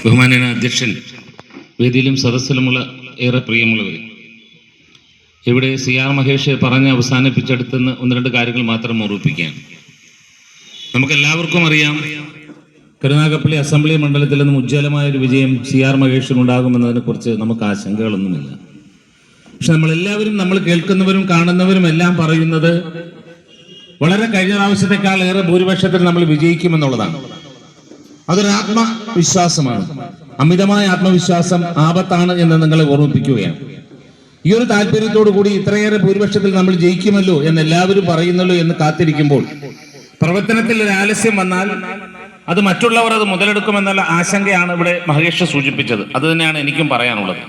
ബഹുമാന്യനായ അധ്യക്ഷൻ, വേദിയിലും സദസ്സിലുമുള്ള ഏറെ പ്രിയമുള്ളവർ, ഇവിടെ CR മഹേഷ് പറഞ്ഞ് അവസാനിപ്പിച്ചെടുത്തുനിന്ന് ഒന്ന് രണ്ട് കാര്യങ്ങൾ മാത്രം ഓർമ്മിപ്പിക്കുകയാണ്. നമുക്കെല്ലാവർക്കും അറിയാം, കരുനാഗപ്പള്ളി അസംബ്ലി മണ്ഡലത്തിൽ നിന്നും ഉജ്ജ്വലമായൊരു വിജയം CR മഹേഷിനുണ്ടാകുമെന്നതിനെ കുറിച്ച് നമുക്ക് ആശങ്കകളൊന്നുമില്ല. പക്ഷെ നമ്മളെല്ലാവരും, നമ്മൾ കേൾക്കുന്നവരും കാണുന്നവരും എല്ലാം പറയുന്നത് വളരെ കഴിഞ്ഞ പ്രാവശ്യത്തെക്കാൾ ഏറെ ഭൂരിപക്ഷത്തിൽ നമ്മൾ വിജയിക്കുമെന്നുള്ളതാണ്. അതൊരു ആത്മവിശ്വാസമാണ്. അമിതമായ ആത്മവിശ്വാസം ആപത്താണ് എന്ന് നിങ്ങളെ ഓർമ്മിപ്പിക്കുകയാണ്. ഈ ഒരു താല്പര്യത്തോടു കൂടി ഇത്രയേറെ ഭൂരിപക്ഷത്തിൽ നമ്മൾ ജയിക്കുമല്ലോ എന്ന് എല്ലാവരും പറയുന്നല്ലോ എന്ന് കാത്തിരിക്കുമ്പോൾ പ്രവർത്തനത്തിൽ ഒരു ആലസ്യം വന്നാൽ അത് മറ്റുള്ളവർ അത് മുതലെടുക്കുമെന്നുള്ള ആശങ്കയാണ് ഇവിടെ മഹേഷ് സൂചിപ്പിച്ചത്. അത് തന്നെയാണ് എനിക്കും പറയാനുള്ളത്.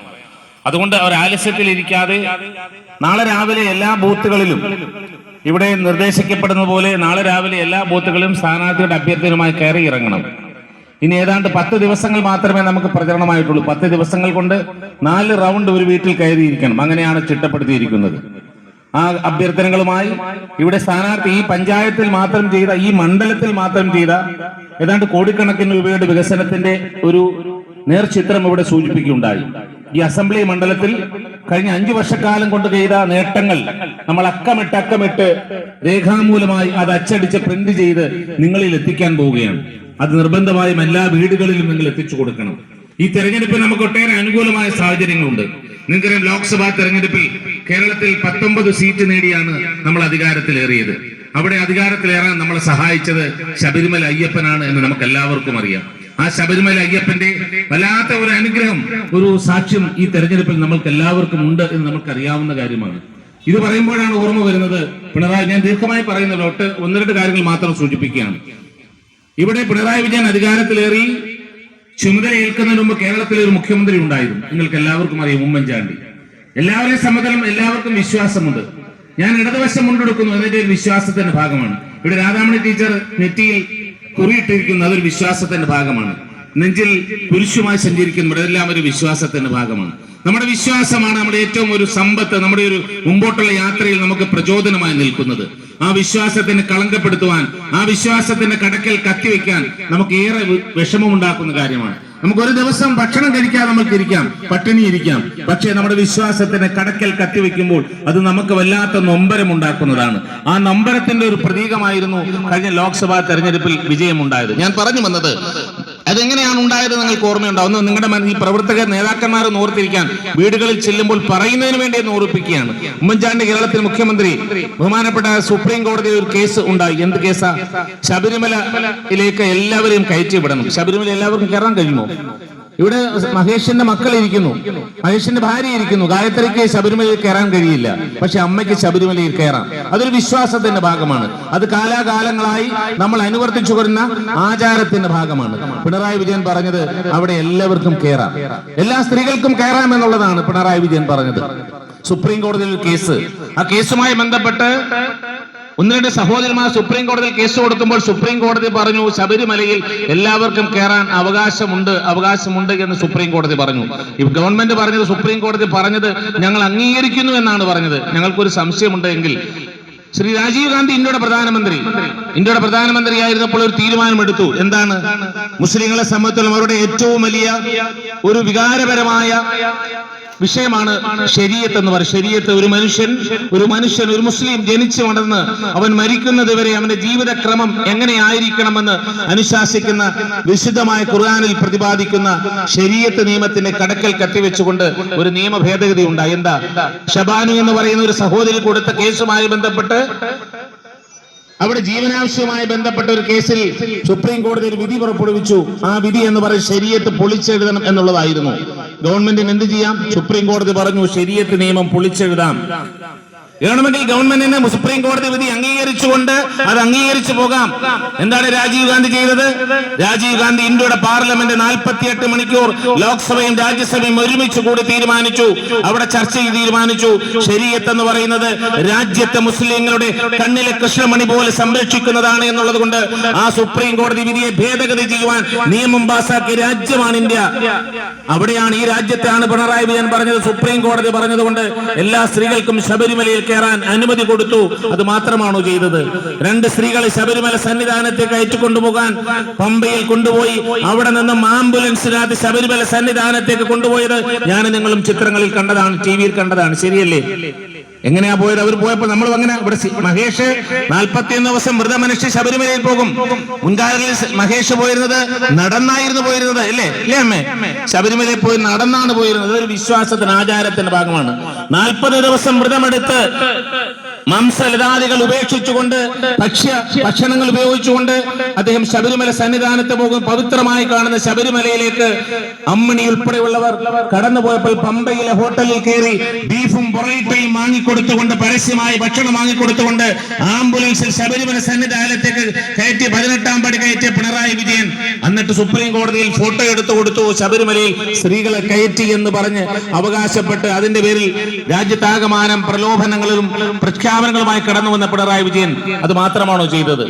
അതുകൊണ്ട് ഒരു ആലസ്യത്തിലിരിക്കാതെ നാളെ രാവിലെ എല്ലാ ബൂത്തുകളിലും, ഇവിടെ നിർദ്ദേശിക്കപ്പെടുന്ന പോലെ നാളെ രാവിലെ എല്ലാ ബൂത്തുകളിലും സ്ഥാനാർത്ഥിയുടെ അഭ്യർത്ഥനയുമായി കയറി ഇറങ്ങണം. ഇനി ഏതാണ്ട് 10 ദിവസങ്ങൾ മാത്രമേ നമുക്ക് പ്രചരണമായിട്ടുള്ളൂ. 10 ദിവസങ്ങൾ കൊണ്ട് 4 റൗണ്ട് ഒരു വീട്ടിൽ കയറിയിരിക്കണം. അങ്ങനെയാണ് ചിട്ടപ്പെടുത്തിയിരിക്കുന്നത്. ആ അഭ്യർത്ഥനകളുമായി ഇവിടെ സ്ഥാനാർത്ഥി ഈ പഞ്ചായത്തിൽ മാത്രം ചെയ്ത, ഈ മണ്ഡലത്തിൽ മാത്രം ചെയ്ത ഏതാണ്ട് കോടിക്കണക്കിന് രൂപയുടെ വികസനത്തിന്റെ ഒരു നേർചിത്രം ഇവിടെ സൂചിപ്പിക്കുകയുണ്ടായി. ഈ അസംബ്ലി മണ്ഡലത്തിൽ കഴിഞ്ഞ 5 വർഷക്കാലം കൊണ്ട് ചെയ്ത നേട്ടങ്ങൾ നമ്മൾ അക്കമിട്ട് രേഖാമൂലമായി അത് അച്ചടിച്ച് പ്രിന്റ് ചെയ്ത് നിങ്ങളിൽ എത്തിക്കാൻ പോവുകയാണ്. അത് നിർബന്ധമായും എല്ലാ വീടുകളിലും നിങ്ങൾ എത്തിച്ചു കൊടുക്കണം. ഈ തെരഞ്ഞെടുപ്പിൽ നമുക്ക് ഒട്ടേറെ അനുകൂലമായ സാഹചര്യങ്ങളുണ്ട്. നിങ്ങൾക്കറിയാം, ലോക്സഭാ തെരഞ്ഞെടുപ്പിൽ കേരളത്തിൽ 19 സീറ്റ് നേടിയാണ് നമ്മൾ അധികാരത്തിലേറിയത്. അവിടെ അധികാരത്തിലേറാൻ നമ്മളെ സഹായിച്ചത് ശബരിമല അയ്യപ്പനാണ് എന്ന് നമുക്ക് എല്ലാവർക്കും അറിയാം. ആ ശബരിമല അയ്യപ്പന്റെ വല്ലാത്ത ഒരു അനുഗ്രഹം, ഒരു സാക്ഷ്യം ഈ തെരഞ്ഞെടുപ്പിൽ നമ്മൾക്ക് എല്ലാവർക്കും ഉണ്ട് എന്ന് നമുക്കറിയാവുന്ന കാര്യമാണ്. ഇത് പറയുമ്പോഴാണ് ഓർമ്മ വരുന്നത് പിണറായി, ഞാൻ ദീർഘമായി പറയുന്നതിലോട്ട് 1-2 കാര്യങ്ങൾ മാത്രം സൂചിപ്പിക്കുകയാണ്. ഇവിടെ പിണറായി വിജയൻ അധികാരത്തിലേറി ചുമതലയേൽക്കുന്നതിന് മുമ്പ് കേരളത്തിലെ ഒരു മുഖ്യമന്ത്രി ഉണ്ടായിരുന്നു. നിങ്ങൾക്ക് എല്ലാവർക്കും അറിയാം, ഉമ്മൻചാണ്ടി. എല്ലാവരെയും സംബന്ധിച്ചും എല്ലാവർക്കും വിശ്വാസമുണ്ട്. ഞാൻ ഇടതുവശം മുണ്ടെടുക്കുന്നു എന്നതിന്റെ ഒരു വിശ്വാസത്തിന്റെ ഭാഗമാണ്. ഇവിടെ രാധാമണി ടീച്ചർ നെറ്റിയിൽ കുറിയിട്ടിരിക്കുന്നു, അതൊരു വിശ്വാസത്തിന്റെ ഭാഗമാണ്. നെഞ്ചിൽ കുരിശുമായി സഞ്ചരിക്കുന്നു, ഇതെല്ലാം ഒരു വിശ്വാസത്തിന്റെ ഭാഗമാണ്. നമ്മുടെ വിശ്വാസമാണ് നമ്മുടെ ഏറ്റവും ഒരു സമ്പത്ത്, നമ്മുടെ ഒരു മുമ്പോട്ടുള്ള യാത്രയിൽ നമുക്ക് പ്രചോദനമായി നിൽക്കുന്നത്. ആ വിശ്വാസത്തിന് കളങ്കപ്പെടുത്തുവാൻ, ആ വിശ്വാസത്തിന്റെ കടക്കൽ കത്തിവെക്കാൻ നമുക്ക് ഏറെ വിഷമമുണ്ടാക്കുന്ന കാര്യമാണ്. നമുക്ക് ഒരു ദിവസം ഭക്ഷണം കഴിക്കാതെ നമുക്ക് ഇരിക്കാം, പട്ടിണി ഇരിക്കാം. പക്ഷേ നമ്മുടെ വിശ്വാസത്തിന് കടക്കൽ കത്തിവെക്കുമ്പോൾ അത് നമുക്ക് വല്ലാത്ത നൊമ്പരം ഉണ്ടാക്കുന്നതാണ്. ആ നൊമ്പരത്തിന്റെ ഒരു പ്രതീകമായിരുന്നു കഴിഞ്ഞ ലോക്സഭാ തെരഞ്ഞെടുപ്പിൽ വിജയമുണ്ടായത്. ഞാൻ പറഞ്ഞു വന്നത് അതെങ്ങനെയാണ് ഉണ്ടായത് നിങ്ങൾക്ക് ഓർമ്മയുണ്ടാവും. നിങ്ങളുടെ ഈ പ്രവർത്തക നേതാക്കന്മാർ ഓർത്തിരിക്കാൻ, വീടുകളിൽ ചെല്ലുമ്പോൾ പറയുന്നതിന് വേണ്ടി എന്ന് ഓർപ്പിക്കുകയാണ്. ഉമ്മൻചാണ്ടി കേരളത്തിൽ മുഖ്യമന്ത്രി, ബഹുമാനപ്പെട്ട സുപ്രീം കോടതി ഒരു കേസ് ഉണ്ടായി. എന്ത് കേസാ? ശബരിമലയിലേക്ക് എല്ലാവരെയും കയറ്റി വിടണം. ശബരിമല എല്ലാവർക്കും കയറാൻ കഴിയുമോ? ഇവിടെ മഹേഷിന്റെ മക്കൾ ഇരിക്കുന്നു, മഹേഷിന്റെ ഭാര്യ ഇരിക്കുന്നു. ഗായത്രിക്ക് ശബരിമലയിൽ കയറാൻ കഴിയില്ല, പക്ഷെ അമ്മയ്ക്ക് ശബരിമലയിൽ കയറാം. അതൊരു വിശ്വാസത്തിന്റെ ഭാഗമാണ്. അത് കാലാകാലങ്ങളായി നമ്മൾ അനുവർത്തിച്ചു വരുന്ന ആചാരത്തിന്റെ ഭാഗമാണ്. പിണറായി വിജയൻ പറഞ്ഞത് അവിടെ എല്ലാവർക്കും കയറാം, എല്ലാ സ്ത്രീകൾക്കും കയറാം എന്നുള്ളതാണ് പിണറായി വിജയൻ പറഞ്ഞത്. സുപ്രീം കോടതിയിൽ ഒരു കേസ്, ആ കേസുമായി ബന്ധപ്പെട്ട് 1-2 സഹോദരന്മാർ സുപ്രീം കോടതിയിൽ കേസ് കൊടുക്കുമ്പോൾ സുപ്രീം കോടതി പറഞ്ഞു ശബരിമലയിൽ എല്ലാവർക്കും കയറാൻ അവകാശമുണ്ട് എന്ന് സുപ്രീം കോടതി പറഞ്ഞു. ഈ ഗവൺമെന്റ് പറഞ്ഞത്, സുപ്രീം കോടതി പറഞ്ഞത് ഞങ്ങൾ അംഗീകരിക്കുന്നു എന്നാണ് പറഞ്ഞത്. ഞങ്ങൾക്കൊരു സംശയമുണ്ട് എങ്കിൽ, ശ്രീ രാജീവ് ഗാന്ധി ഇന്ത്യയുടെ പ്രധാനമന്ത്രിയായിരുന്നപ്പോൾ ഒരു തീരുമാനമെടുത്തു. എന്താണ്? മുസ്ലിങ്ങളെ സംബന്ധിച്ചിടത്തോളം അവരുടെ ഏറ്റവും വലിയ ഒരു വികാരപരമായ വിഷയമാണ് ശരീഅത്ത് എന്ന് പറയുന്നത്. ശരീഅത്ത്, ഒരു മനുഷ്യൻ ഒരു മുസ്ലിം ജനിച്ചു വളർന്ന് അവൻ മരിക്കുന്നത് വരെ അവന്റെ ജീവിതക്രമം എങ്ങനെയായിരിക്കണമെന്ന് അനുശാസിക്കുന്ന, വിശുദ്ധമായ ഖുർആനിൽ പ്രതിപാദിക്കുന്ന ശരീഅത്ത് നിയമത്തിന്റെ കടക്കൽ കത്തിവെച്ചുകൊണ്ട് ഒരു നിയമ ഭേദഗതി ഉണ്ടായി. എന്താ? ഷബാനു എന്ന് പറയുന്ന ഒരു സഹോദരി കൊടുത്ത കേസുമായി ബന്ധപ്പെട്ട്, അവിടെ ജീവനാംശവുമായി ബന്ധപ്പെട്ട ഒരു കേസിൽ സുപ്രീം കോടതി ഒരു വിധി പുറപ്പെടുവിച്ചു. ആ വിധി എന്ന് പറയുന്നത് ശരീഅത്ത് പൊളിച്ചെഴുതണം എന്നുള്ളതായിരുന്നു. ഗവൺമെന്റിന് എന്ത് ചെയ്യാം? സുപ്രീം കോടതി പറഞ്ഞു ശരീഅത്ത് നിയമം പൊളിച്ചെഴുതാം. വേണമെങ്കിൽ ഗവൺമെന്റിന് സുപ്രീം കോടതി വിധി അംഗീകരിച്ചുകൊണ്ട് അത് അംഗീകരിച്ചു പോകാം. എന്താണ് രാജീവ് ഗാന്ധി ചെയ്തത്? രാജീവ് ഗാന്ധി ഇന്ത്യയുടെ പാർലമെന്റ് 48 മണിക്കൂർ ലോക്സഭയും രാജ്യസഭയും ഒരുമിച്ച് കൂടി തീരുമാനിച്ചു, അവിടെ ചർച്ച ചെയ്ത് തീരുമാനിച്ചു ശരീഅത്ത് എന്ന് പറയുന്നത് രാജ്യത്തെ മുസ്ലിങ്ങളുടെ കണ്ണിലെ കൃഷ്ണമണി പോലെ സംരക്ഷിക്കുന്നതാണ് എന്നുള്ളത് കൊണ്ട് ആ സുപ്രീം കോടതി വിധിയെ ഭേദഗതി ചെയ്യുവാൻ നിയമം പാസാക്കിയ രാജ്യമാണ് ഇന്ത്യ. അവിടെയാണ്, ഈ രാജ്യത്താണ് പിണറായി വിജയൻ പറഞ്ഞത്, സുപ്രീം കോടതി പറഞ്ഞതുകൊണ്ട് എല്ലാ സ്ത്രീകൾക്കും ശബരിമലയിൽ കയറാൻ അനുമതി കൊടുത്തു. അത് മാത്രമാണോ ചെയ്തത്? 2 സ്ത്രീകളെ ശബരിമല സന്നിധാനത്തേക്ക് അയച്ചുകൊണ്ടുപോകാൻ പമ്പയിൽ കൊണ്ടുപോയി അവിടെ നിന്നും ആംബുലൻസിനകത്ത് ശബരിമല സന്നിധാനത്തേക്ക് കൊണ്ടുപോയത് ഞാൻ നിങ്ങളും ചിത്രങ്ങളിൽ കണ്ടതാണ്, TV-യിൽ കണ്ടതാണ്. ശരിയല്ലേ? എങ്ങനെയാ പോയത്? അവർ പോയപ്പോ നമ്മൾ അങ്ങനെ ഇവിടെ മഹേഷ് 41 ദിവസം മൃതമനുഷ്യ ശബരിമലയിൽ പോകും. മുൻകാലങ്ങളിൽ മഹേഷ് പോയിരുന്നത് നടന്നായിരുന്നു പോയിരുന്നത്, അല്ലേ അമ്മേ? ശബരിമലയിൽ പോയി നടന്നാണ് പോയിരുന്നത്. ഒരു വിശ്വാസത്തിന്, ആചാരത്തിന്റെ ഭാഗമാണ്. 40 ദിവസം വ്രതമെടുത്ത് മാംസലതാദികൾ ഉപേക്ഷിച്ചുകൊണ്ട് ഭക്ഷണങ്ങൾ ഉപയോഗിച്ചുകൊണ്ട് അദ്ദേഹം ശബരിമല സന്നിധാനത്ത് പോകും. പവിത്രമായി കാണുന്ന ശബരിമലയിലേക്ക് അമ്മിണി ഉൾപ്പെടെയുള്ളവർ കടന്നുപോയപ്പോൾ പമ്പയിലെ ഹോട്ടലിൽ കയറി ബീഫും പൊറോട്ടയും വാങ്ങിക്കൊടുത്തുകൊണ്ട്, പരസ്യമായി ഭക്ഷണം വാങ്ങിക്കൊടുത്തുകൊണ്ട് ആംബുലൻസിൽ ശബരിമല സന്നിധാനത്തേക്ക് കയറ്റി 18-ാം പടി കയറ്റിയ പിണറായി വിജയൻ എന്നിട്ട് സുപ്രീം കോടതിയിൽ ഫോട്ടോ എടുത്തു കൊടുത്തു. ശബരിമലയിൽ സ്ത്രീകളെ കയറ്റി എന്ന് പറഞ്ഞ് അവകാശപ്പെട്ട് അതിന്റെ പേരിൽ രാജ്യത്താകമാനം പ്രലോഭനങ്ങളിലും പ്രഖ്യാപനങ്ങളുമായി കടന്നു വന്ന പിണറായി വിജയൻ അത് മാത്രമാണോ ചെയ്തത്?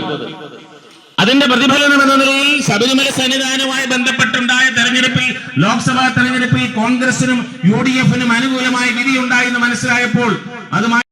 അതിന്റെ പ്രതിഫലനം എന്ന നിലയിൽ ശബരിമല സന്നിധാനവുമായി ബന്ധപ്പെട്ടുണ്ടായ തെരഞ്ഞെടുപ്പിൽ, ലോക്സഭാ തെരഞ്ഞെടുപ്പിൽ കോൺഗ്രസിനും UDF-നും അനുകൂലമായ വിധിയുണ്ടായി എന്ന് മനസ്സിലായപ്പോൾ അതുമായി